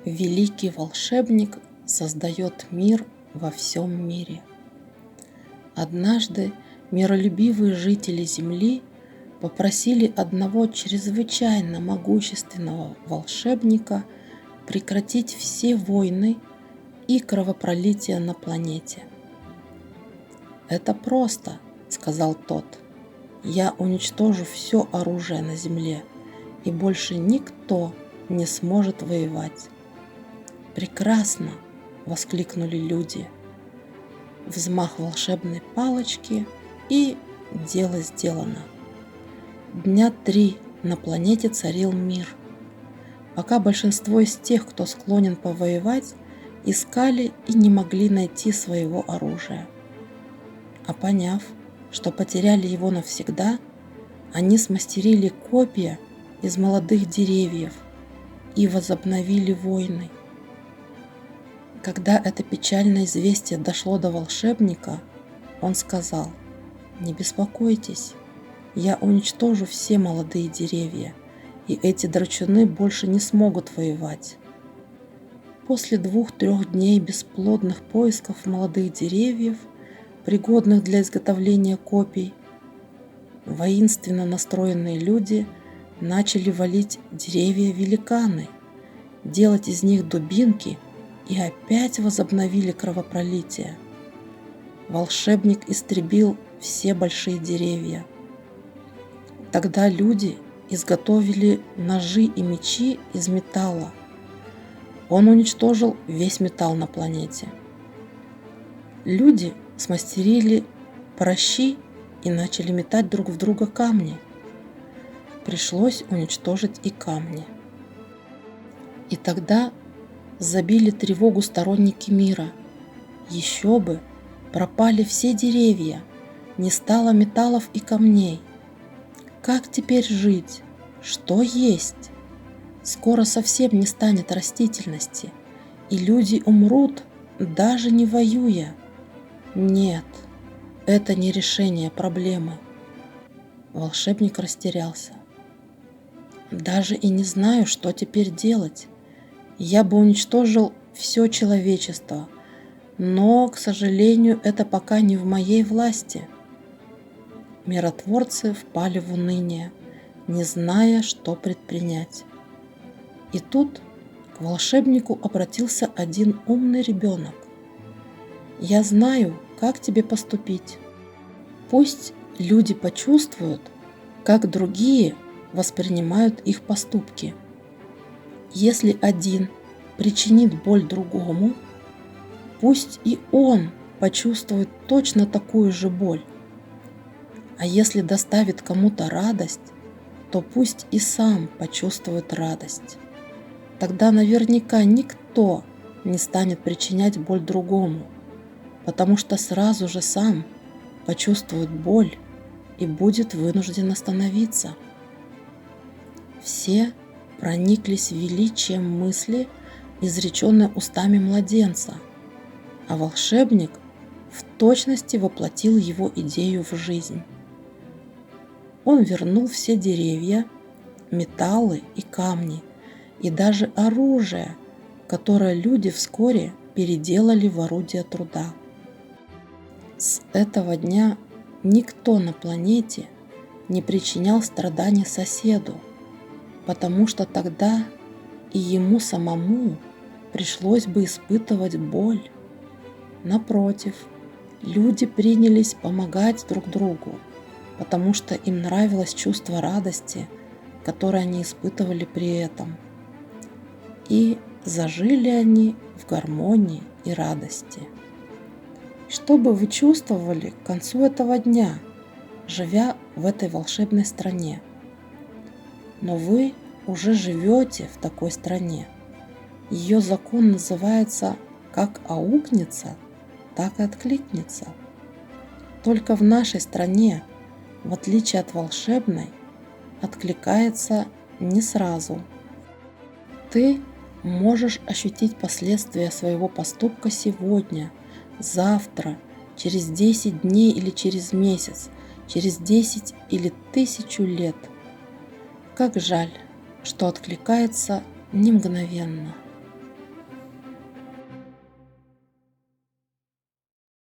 Великий волшебник создает мир во всем мире. Однажды миролюбивые жители Земли попросили одного чрезвычайно могущественного волшебника прекратить все войны и кровопролитие на планете. «Это просто», — сказал тот. «Я уничтожу все оружие на Земле, и больше никто не сможет воевать». «Прекрасно!» — воскликнули люди. Взмах волшебной палочки, и дело сделано. Дня 3 на планете царил мир. Пока большинство из тех, кто склонен повоевать, искали и не могли найти своего оружия. А поняв, что потеряли его навсегда, они смастерили копья из молодых деревьев и возобновили войны. Когда это печальное известие дошло до волшебника, он сказал: «Не беспокойтесь, я уничтожу все молодые деревья, и эти драчуны больше не смогут воевать». После 2-3 дней бесплодных поисков молодых деревьев, пригодных для изготовления копий, воинственно настроенные люди начали валить деревья-великаны, делать из них дубинки, и опять возобновили кровопролитие. Волшебник истребил все большие деревья. Тогда люди изготовили ножи и мечи из металла. Он уничтожил весь металл на планете. Люди смастерили пращи и начали метать друг в друга камни. Пришлось уничтожить и камни. И тогда забили тревогу сторонники мира. Еще бы, пропали все деревья, не стало металлов и камней. Как теперь жить? Что есть? Скоро совсем не станет растительности, и люди умрут, даже не воюя. Нет, это не решение проблемы. Волшебник растерялся. Даже и не знаю, что теперь делать. Я бы уничтожил все человечество, но, к сожалению, это пока не в моей власти. Миротворцы впали в уныние, не зная, что предпринять. И тут к волшебнику обратился один умный ребенок. «Я знаю, как тебе поступить. Пусть люди почувствуют, как другие воспринимают их поступки. Если один причинит боль другому, пусть и он почувствует точно такую же боль. А если доставит кому-то радость, то пусть и сам почувствует радость. Тогда наверняка никто не станет причинять боль другому, потому что сразу же сам почувствует боль и будет вынужден остановиться». Все прониклись величием мысли, изреченной устами младенца, а волшебник в точности воплотил его идею в жизнь. Он вернул все деревья, металлы и камни, и даже оружие, которое люди вскоре переделали в орудие труда. С этого дня никто на планете не причинял страданий соседу, потому что тогда и ему самому пришлось бы испытывать боль. Напротив, люди принялись помогать друг другу, потому что им нравилось чувство радости, которое они испытывали при этом. И зажили они в гармонии и радости. Что бы вы чувствовали к концу этого дня, живя в этой волшебной стране? Но вы уже живете в такой стране. Ее закон называется «как аукнется, так и откликнется». Только в нашей стране, в отличие от волшебной, откликается не сразу. Ты можешь ощутить последствия своего поступка сегодня, завтра, через 10 дней или через месяц, через 10 или 1000 лет. Как жаль, что откликается не мгновенно.